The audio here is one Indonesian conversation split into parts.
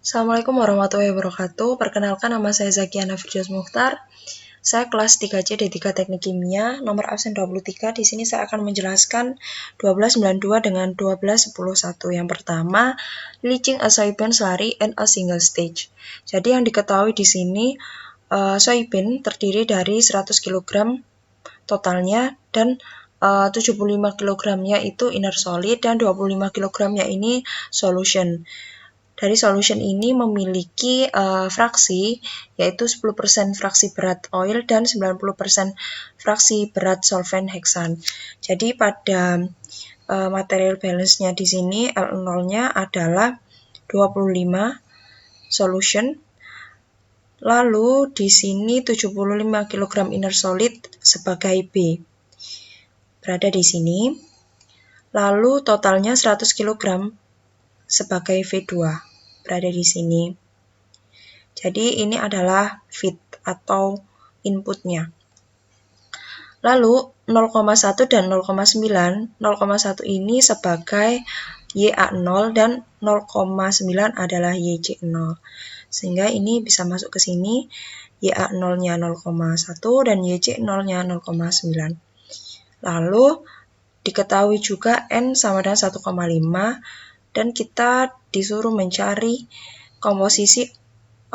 Assalamualaikum warahmatullahi wabarakatuh. Perkenalkan, nama saya Zakiana Firdaus Mukhtar. Saya kelas 3C D3 Teknik Kimia, nomor absen 23. Di sini saya akan menjelaskan 1292 dengan 1210.1. Yang pertama, leaching a soybean slurry in a single stage. Jadi yang diketahui di sini, soybean terdiri dari 100 kg totalnya dan 75 kg-nya itu inner solid dan 25 kg-nya ini solution. Dari solution ini memiliki fraksi, yaitu 10% fraksi berat oil dan 90% fraksi berat solvent heksan. Jadi pada material balance-nya di sini L0-nya adalah 25 solution. Lalu di sini 75 kg inner solid sebagai B. Berada di sini. Lalu totalnya 100 kg sebagai V2. Berada di sini. Jadi ini adalah feed atau inputnya. Lalu 0,1 dan 0,9, 0,1 ini sebagai YA0 dan 0,9 adalah YC0. Sehingga ini bisa masuk ke sini, YA0-nya 0,1 dan YC0-nya 0,9. Lalu diketahui juga N sama dengan 1,5 dan kita disuruh mencari komposisi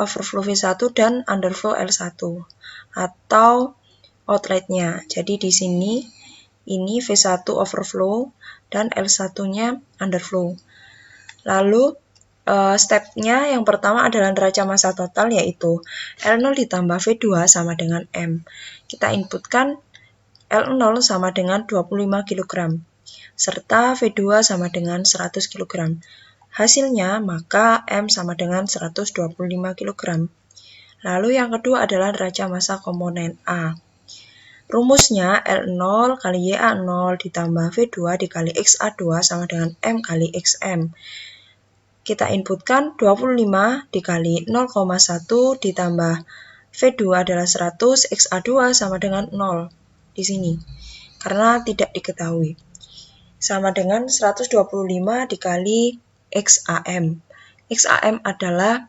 overflow V1 dan underflow L1 atau outletnya. Jadi di sini ini V1 overflow dan L1-nya underflow. Lalu stepnya yang pertama adalah neraca massa total, yaitu L0 ditambah V2 sama dengan M. Kita inputkan L0 sama dengan 25 kg serta V2 sama dengan 100 kg. Hasilnya maka M sama dengan 125 kg. Lalu yang kedua adalah neraca massa komponen A. Rumusnya L0 kali YA0 ditambah V2 dikali XA2 sama dengan M kali XM. Kita inputkan 25 dikali 0,1 ditambah V2 adalah 100, XA2 sama dengan 0 di sini. Karena tidak diketahui. Sama dengan 125 dikali XAM. XAM adalah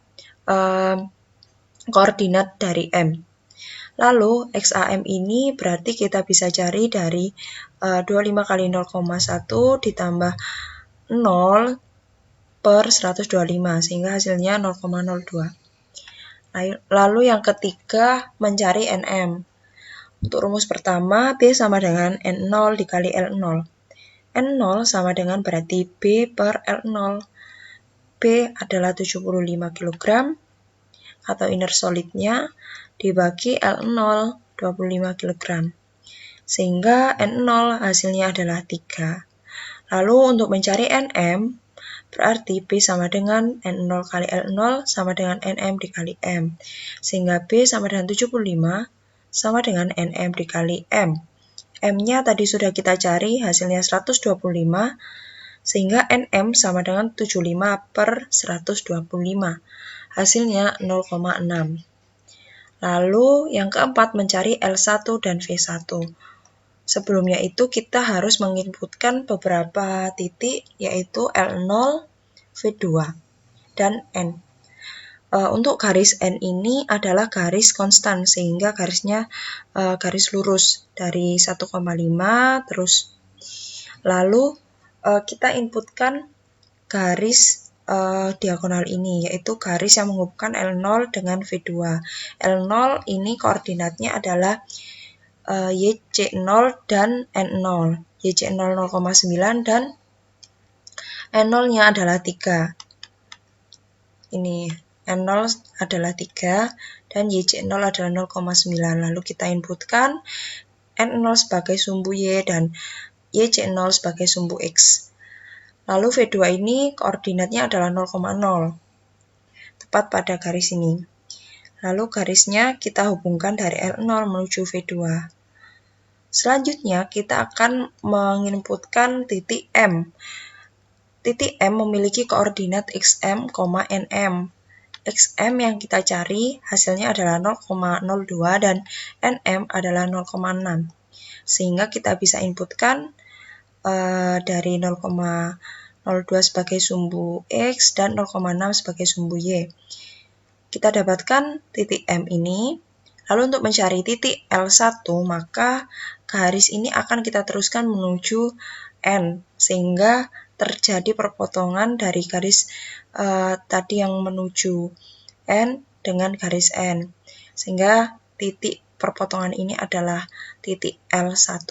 koordinat dari M. Lalu XAM ini berarti kita bisa cari dari 25 kali 0,1 ditambah 0 per 125 sehingga hasilnya 0,02. Lalu yang ketiga mencari NM. Untuk rumus pertama B sama dengan N0 dikali L0. N0 sama dengan berarti B per L0. B adalah 75 kg atau inner solidnya dibagi L0 25 kg. Sehingga N0 hasilnya adalah 3. Lalu untuk mencari NM berarti B sama dengan N0 kali L0 sama dengan NM dikali M. Sehingga B sama dengan 75 sama dengan NM dikali M. M-nya tadi sudah kita cari, hasilnya 125, sehingga NM sama dengan 75 per 125. Hasilnya 0,6. Lalu yang keempat mencari L1 dan V1. Sebelumnya itu kita harus menginputkan beberapa titik, yaitu L0, V2, dan N. Untuk garis N ini adalah garis konstan, sehingga garisnya garis lurus dari 1,5 terus. Lalu kita inputkan garis diagonal ini, yaitu garis yang menghubungkan L0 dengan V2. L0 ini koordinatnya adalah YC0 dan N0. YC0 0,9 dan N0-nya adalah 3. Ini N0 adalah 3 dan YC0 adalah 0,9. Lalu kita inputkan N0 sebagai sumbu Y dan YC0 sebagai sumbu X. Lalu V2 ini koordinatnya adalah 0,0. Tepat pada garis ini. Lalu garisnya kita hubungkan dari L0 menuju V2. Selanjutnya kita akan menginputkan titik M. Titik M memiliki koordinat XM, NM. XM yang kita cari hasilnya adalah 0,02 dan NM adalah 0,6. Sehingga kita bisa inputkan dari 0,02 0,02 sebagai sumbu X, dan 0,6 sebagai sumbu Y. Kita dapatkan titik M ini. Lalu untuk mencari titik L1, maka garis ini akan kita teruskan menuju N, sehingga terjadi perpotongan dari garis tadi yang menuju N dengan garis N. Sehingga titik perpotongan ini adalah titik L1.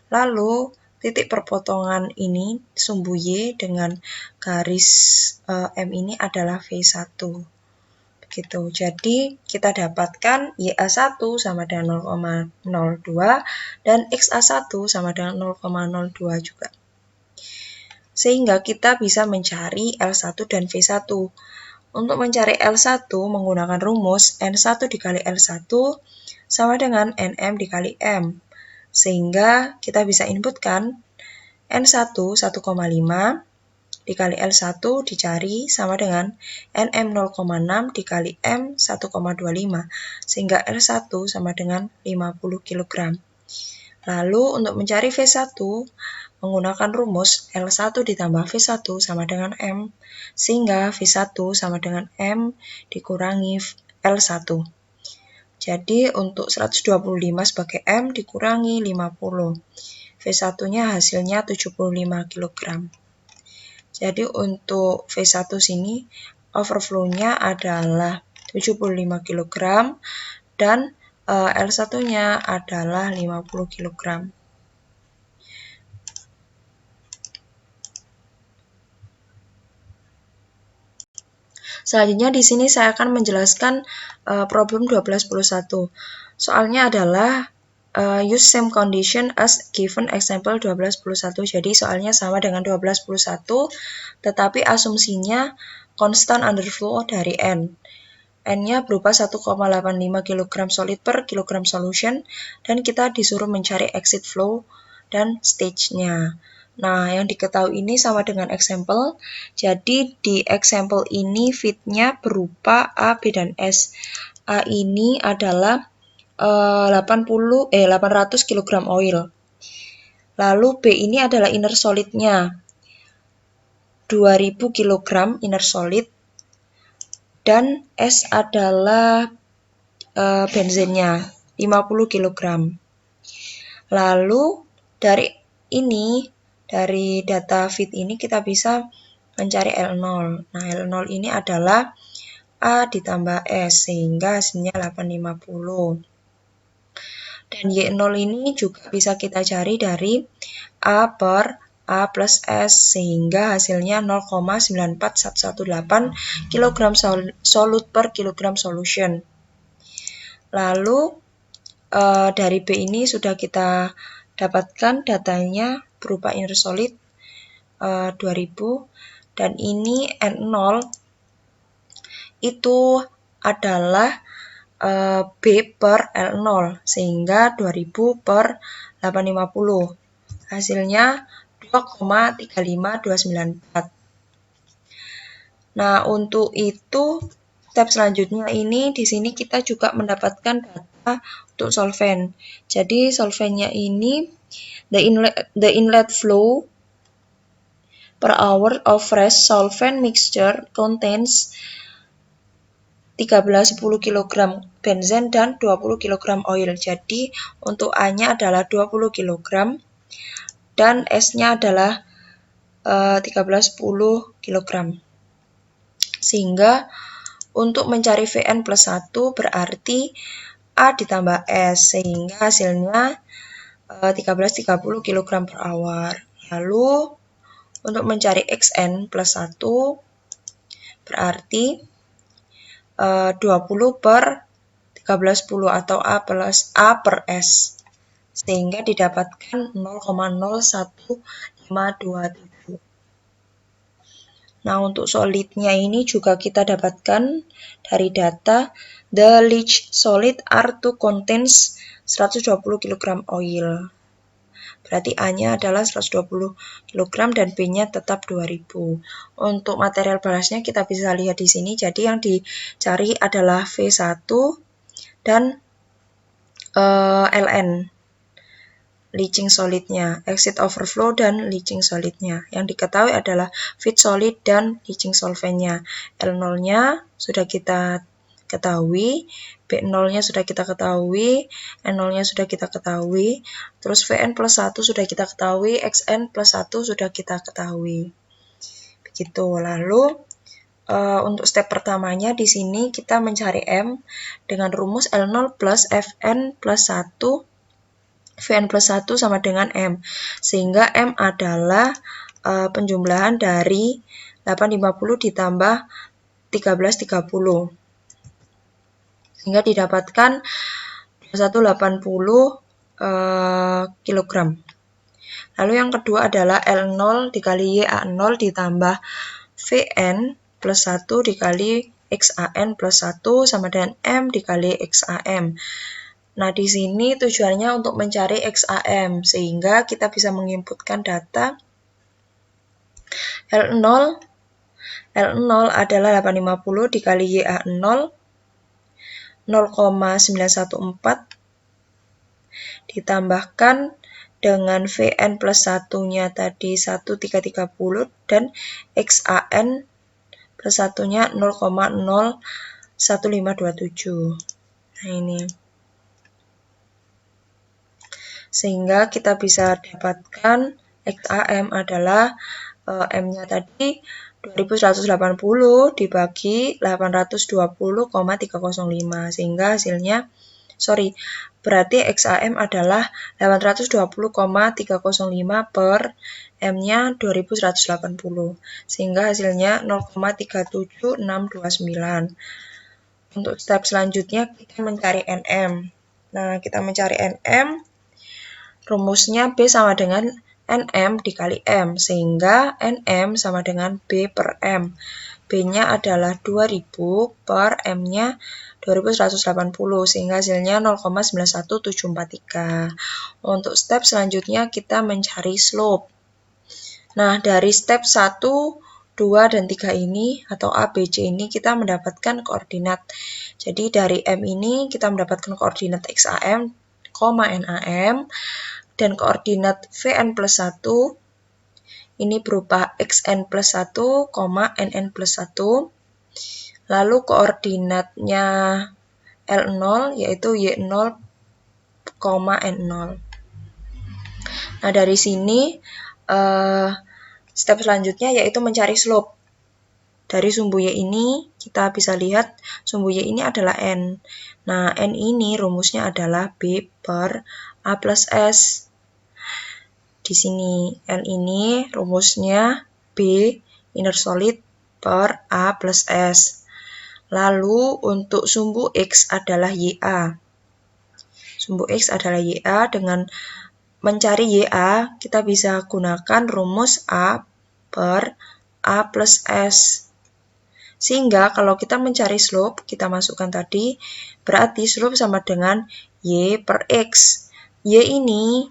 Lalu titik perpotongan ini, sumbu Y dengan garis M ini adalah V1. Begitu. Jadi kita dapatkan YA1 sama dengan 0,02 dan XA1 sama dengan 0,02 juga. Sehingga kita bisa mencari L1 dan V1. Untuk mencari L1 menggunakan rumus N1 dikali L1 sama dengan NM dikali M. Sehingga kita bisa inputkan N1 1,5 dikali L1 dicari sama dengan NM 0,6 dikali M 1,25. Sehingga L1 sama dengan 50 kg. Lalu untuk mencari V1 menggunakan rumus L1 ditambah V1 sama dengan M, sehingga V1 sama dengan M dikurangi L1. Jadi untuk 125 sebagai M dikurangi 50. V1-nya hasilnya 75 kg. Jadi untuk V1 sini overflow-nya adalah 75 kg dan L1-nya adalah 50 kg. Selanjutnya di sini saya akan menjelaskan problem 12.1. Soalnya adalah use same condition as given example 12.1. Jadi soalnya sama dengan 12.1, tetapi asumsinya constant underflow dari N. N-nya berupa 1,85 kg solid per kilogram solution, dan kita disuruh mencari exit flow dan stage-nya. Nah, yang diketahui ini sama dengan example. Jadi di example ini fit-nya berupa A, B, dan S. A ini adalah 800 kg oil. Lalu B ini adalah inner solid-nya 2000 kg inner solid, dan S adalah benzennya 50 kg. Lalu dari data fit ini kita bisa mencari L0. Nah, L0 ini adalah A ditambah S, sehingga hasilnya 850. Dan Y0 ini juga bisa kita cari dari A per A plus S, sehingga hasilnya 0,94118 kg solute per kilogram solution. Lalu dari B ini sudah kita dapatkan datanya berupa inner solid 2000, dan ini N0 itu adalah B per L0, sehingga 2000 per 850. Hasilnya 2,35294. Nah, untuk itu step selanjutnya ini di sini kita juga mendapatkan data untuk solvent. Jadi solventnya ini the inlet flow per hour of fresh solvent mixture contains 1310 kg benzen dan 20 kg oil. Jadi untuk A-nya adalah 20 kg dan S-nya adalah 1310 kg. Sehingga untuk mencari Vn plus 1 berarti A ditambah S, sehingga hasilnya 1330 kg per hour. Lalu untuk mencari Xn plus 1 berarti 20 per 1310 atau A per S, sehingga didapatkan 0,01527. Nah, untuk solidnya ini juga kita dapatkan dari data the leach solid R2 contains 120 kg oil. Berarti A-nya adalah 120 kg dan B-nya tetap 2000. Untuk material balasnya kita bisa lihat di sini. Jadi yang dicari adalah V1 dan Ln. leaching solidnya, exit overflow dan leaching solidnya. Yang diketahui adalah feed solid dan leaching solventnya. L0-nya sudah kita ketahui, B0-nya sudah kita ketahui, N0-nya sudah kita ketahui, terus Vn plus 1 sudah kita ketahui, Xn plus 1 sudah kita ketahui. Begitu. Lalu untuk step pertamanya di sini kita mencari M dengan rumus L0 plus Fn plus 1, Vn plus 1 sama dengan M. Sehingga M adalah penjumlahan dari 850 ditambah 1330. Sehingga didapatkan 2180 kg. Lalu yang kedua adalah L0 dikali YA0 ditambah Vn plus 1 dikali XAN plus 1 sama dengan M dikali XAM. Nah, di sini tujuannya untuk mencari XAM, sehingga kita bisa menginputkan data L0 adalah 850 dikali YA0 0,914 ditambahkan dengan Vn plus 1-nya tadi 1330 dan XAN plus 1-nya 0,01527. Nah, ini. Sehingga kita bisa dapatkan XAM adalah M-nya tadi 2180 dibagi 820,305 sehingga hasilnya berarti XAM adalah 820,305 per M-nya 2180 sehingga hasilnya 0,37629. Untuk step selanjutnya kita mencari NM. Nah, kita mencari NM, rumusnya B sama dengan NM dikali M, sehingga NM sama dengan B per M. B-nya adalah 2000 per M-nya 2180, sehingga hasilnya 0,91743. Untuk step selanjutnya kita mencari slope. Nah, dari step 1, 2, dan 3 ini, atau A, B, C ini kita mendapatkan koordinat. Jadi dari M ini kita mendapatkan koordinat XAM, NAM, dan koordinat Vn plus 1 ini berupa Xn plus 1, Nn plus 1. Lalu koordinatnya L0 yaitu Y0, N0. Nah, dari sini step selanjutnya yaitu mencari slope. Dari sumbu Y ini kita bisa lihat sumbu Y ini adalah N. Nah, N ini rumusnya adalah B per A plus S. Di sini N ini rumusnya B inner solid per A plus S. Lalu untuk sumbu X adalah YA. Sumbu X adalah YA. Dengan mencari YA kita bisa gunakan rumus A per A plus S. Sehingga kalau kita mencari slope, kita masukkan tadi, berarti slope sama dengan Y per X. Y ini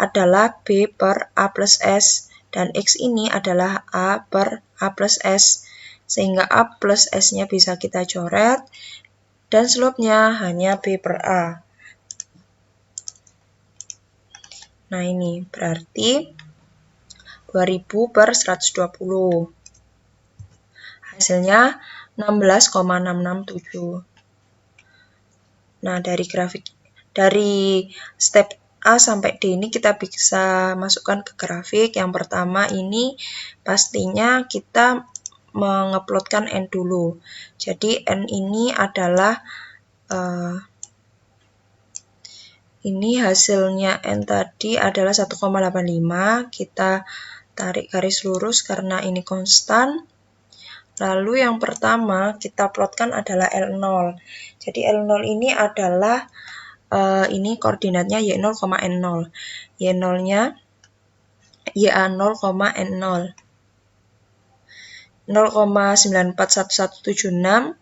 adalah B per A plus S, dan X ini adalah A per A plus S, sehingga A plus S-nya bisa kita coret, dan slope-nya hanya B per A. Nah, ini berarti 2000 per 120. Hasilnya 16,667. Nah, dari step A sampai D ini kita bisa masukkan ke grafik. Yang pertama ini pastinya kita mengeplotkan N dulu. Jadi N ini adalah ini hasilnya N tadi adalah 1,85. Kita tarik garis lurus karena ini konstan. Lalu yang pertama kita plotkan adalah L0. Jadi L0 ini adalah ini koordinatnya Y0, N0. Y0-nya YA0, N0. 0,94176,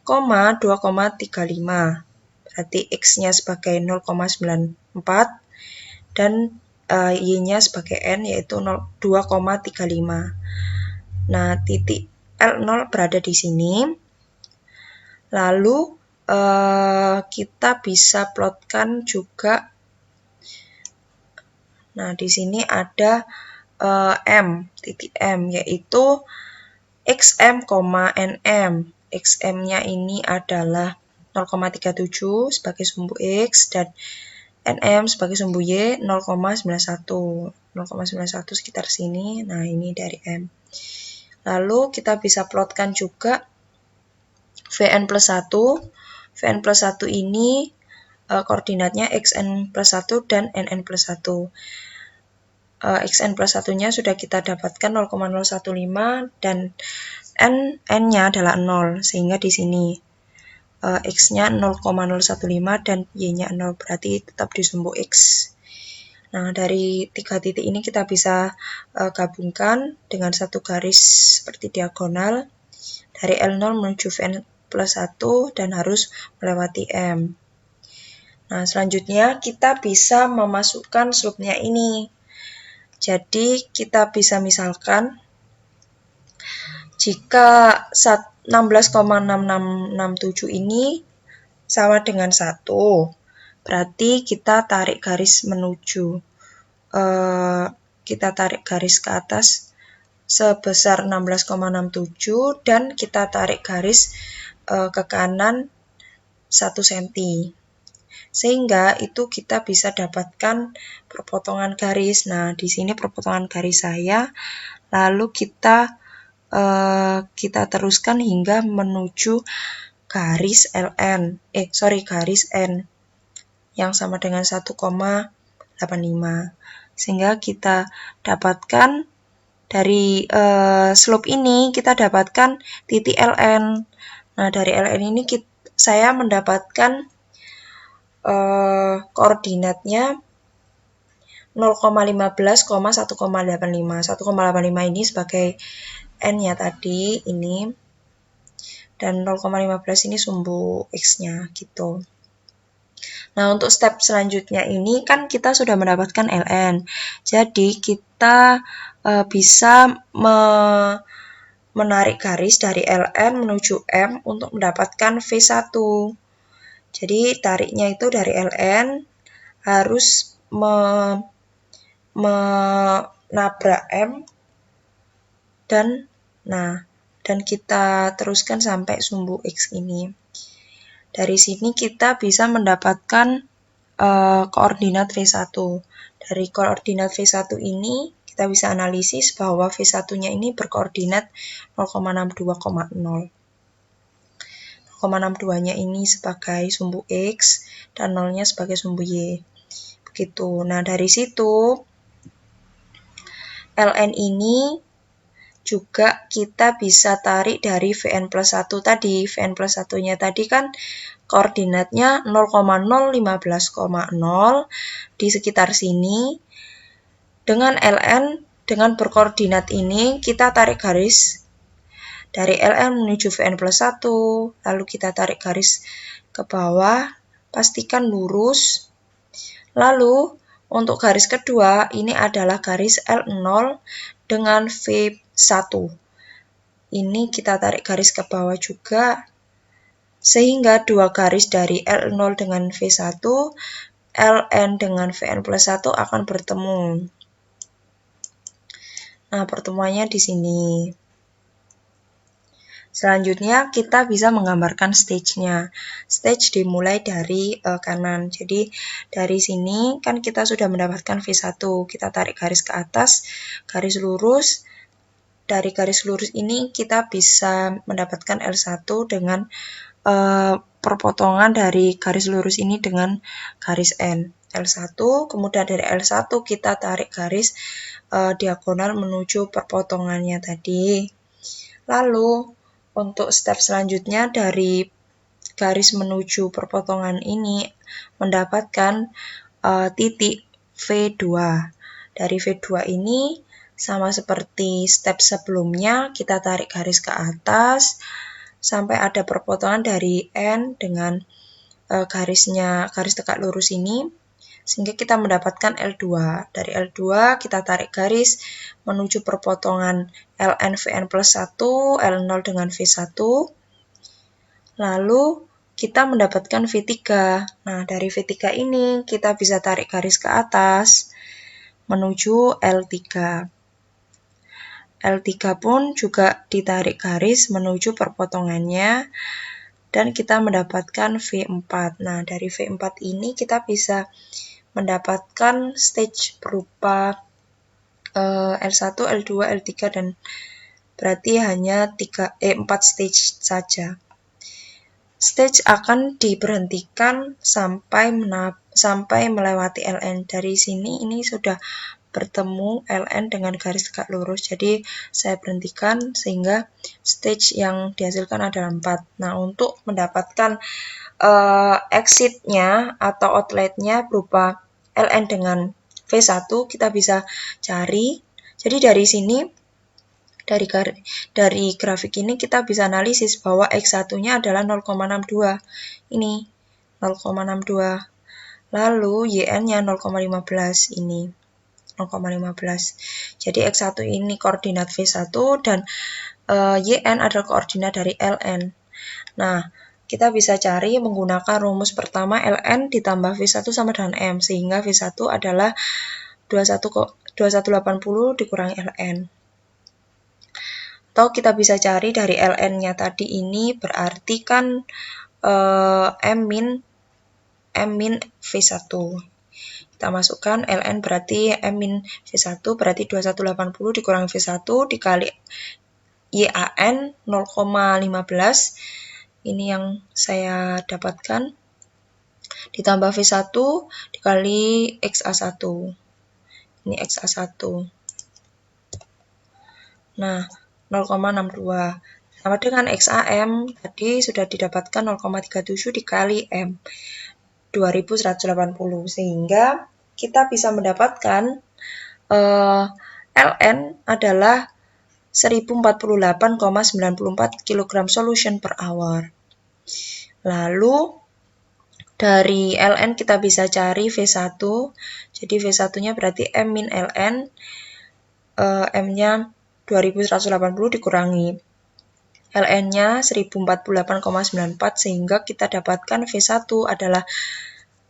2,35. Berarti X-nya sebagai 0,94 dan Y-nya sebagai N yaitu 2,35. Nah, titik L0 berada di sini. Lalu kita bisa plotkan juga Nah, di sini ada titik M, yaitu XM, NM. XM-nya ini adalah 0,37 sebagai sumbu X dan NM sebagai sumbu Y 0,91. 0,91 sekitar sini. Nah, ini dari M. Lalu kita bisa plotkan juga Vn plus 1. Vn plus 1 ini koordinatnya Xn plus 1 dan Nn plus 1. Xn plus 1-nya sudah kita dapatkan 0,015 dan N-nya adalah 0, sehingga di sini X-nya 0,015 dan Y-nya 0, berarti tetap di sumbu X. Nah, dari 3 titik ini kita bisa gabungkan dengan satu garis seperti diagonal dari L0 menuju Vn plus 1 dan harus melewati M. Nah, selanjutnya kita bisa memasukkan slope-nya ini. Jadi, kita bisa misalkan jika 16,6667 ini sama dengan 1, berarti kita tarik garis menuju, kita tarik garis ke atas sebesar 16,67 dan kita tarik garis ke kanan 1 cm. Sehingga itu kita bisa dapatkan perpotongan garis. Nah, di sini perpotongan garis saya, lalu kita teruskan hingga menuju garis garis N yang sama dengan 1,85. Sehingga kita dapatkan dari slope ini kita dapatkan titik Ln. Nah, dari Ln ini saya mendapatkan koordinatnya 0,15,1,85. 1,85 ini sebagai N-nya tadi ini, dan 0,15 ini sumbu X-nya gitu. Nah, untuk step selanjutnya ini kan kita sudah mendapatkan Ln. Jadi kita bisa menarik garis dari Ln menuju M untuk mendapatkan V1. Jadi tariknya itu dari Ln harus menabrak M dan kita teruskan sampai sumbu X ini. Dari sini kita bisa mendapatkan koordinat V1. Dari koordinat V1 ini kita bisa analisis bahwa V1-nya ini berkoordinat 0,62,0. 0,62-nya ini sebagai sumbu X dan 0-nya sebagai sumbu Y. Begitu. Nah, dari situ Ln ini juga kita bisa tarik dari Vn plus 1 tadi. Vn plus 1-nya tadi kan koordinatnya 0,015,0 di sekitar sini. Dengan Ln, dengan berkoordinat ini, kita tarik garis dari Ln menuju Vn plus 1, lalu kita tarik garis ke bawah, pastikan lurus. Lalu, untuk garis kedua, ini adalah garis L0 dengan V1. Ini kita tarik garis ke bawah juga, sehingga dua garis dari L0 dengan V1, Ln dengan Vn plus 1 akan bertemu. Nah, pertemuannya di sini. Selanjutnya, kita bisa menggambarkan stage-nya. Stage dimulai dari kanan. Jadi, dari sini kan kita sudah mendapatkan V1. Kita tarik garis ke atas, garis lurus. Dari garis lurus ini, kita bisa mendapatkan L1 dengan perpotongan dari garis lurus ini dengan garis N. L1, kemudian dari L1 kita tarik garis diagonal menuju perpotongannya tadi. Lalu, untuk step selanjutnya dari garis menuju perpotongan ini mendapatkan titik V2. Dari V2 ini sama seperti step sebelumnya, kita tarik garis ke atas sampai ada perpotongan dari N dengan garis tegak lurus ini, sehingga kita mendapatkan L2. Dari L2 kita tarik garis menuju perpotongan Ln Vn plus 1, L0 dengan V1. Lalu kita mendapatkan V3. Nah, dari V3 ini kita bisa tarik garis ke atas menuju L3. L3 pun juga ditarik garis menuju perpotongannya dan kita mendapatkan V4. Nah, dari V4 ini kita bisa mendapatkan stage berupa L1, L2, L3 dan berarti hanya 4 stage saja. Stage akan diberhentikan sampai melewati Ln. Dari sini ini sudah bertemu Ln dengan garis tegak lurus. Jadi saya berhentikan sehingga stage yang dihasilkan adalah 4. Nah, untuk mendapatkan exit-nya atau outlet-nya berupa Ln dengan V1 kita bisa cari. Jadi dari sini dari grafik ini kita bisa analisis bahwa X1-nya adalah 0,62. Ini 0,62. Lalu YN-nya 0,15 ini. 0,15. Jadi X1 ini koordinat V1 dan YN adalah koordinat dari Ln. Nah, kita bisa cari menggunakan rumus pertama Ln ditambah V1 sama dengan M, sehingga V1 adalah 2180 dikurangi Ln. Atau kita bisa cari dari Ln-nya tadi ini berarti kan M min V1. Kita masukkan Ln berarti M min V1 berarti 2180 dikurangi V1 dikali YAN 0,15. Ini yang saya dapatkan. Ditambah V1 dikali XA1. Ini XA1. Nah, 0,62. Sama dengan XAM, tadi sudah didapatkan 0,37 dikali M, 2180. Sehingga kita bisa mendapatkan Ln adalah 1048,94 kg solution per hour. Lalu, dari Ln kita bisa cari V1. Jadi V1-nya berarti M min Ln. M-nya 2180 dikurangi Ln-nya 1048,94 sehingga kita dapatkan V1 adalah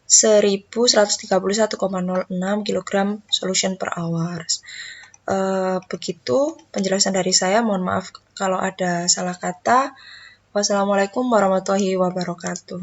1131,06 kg solution per hour. Begitu penjelasan dari saya. Mohon maaf kalau ada salah kata. Wassalamualaikum warahmatullahi wabarakatuh.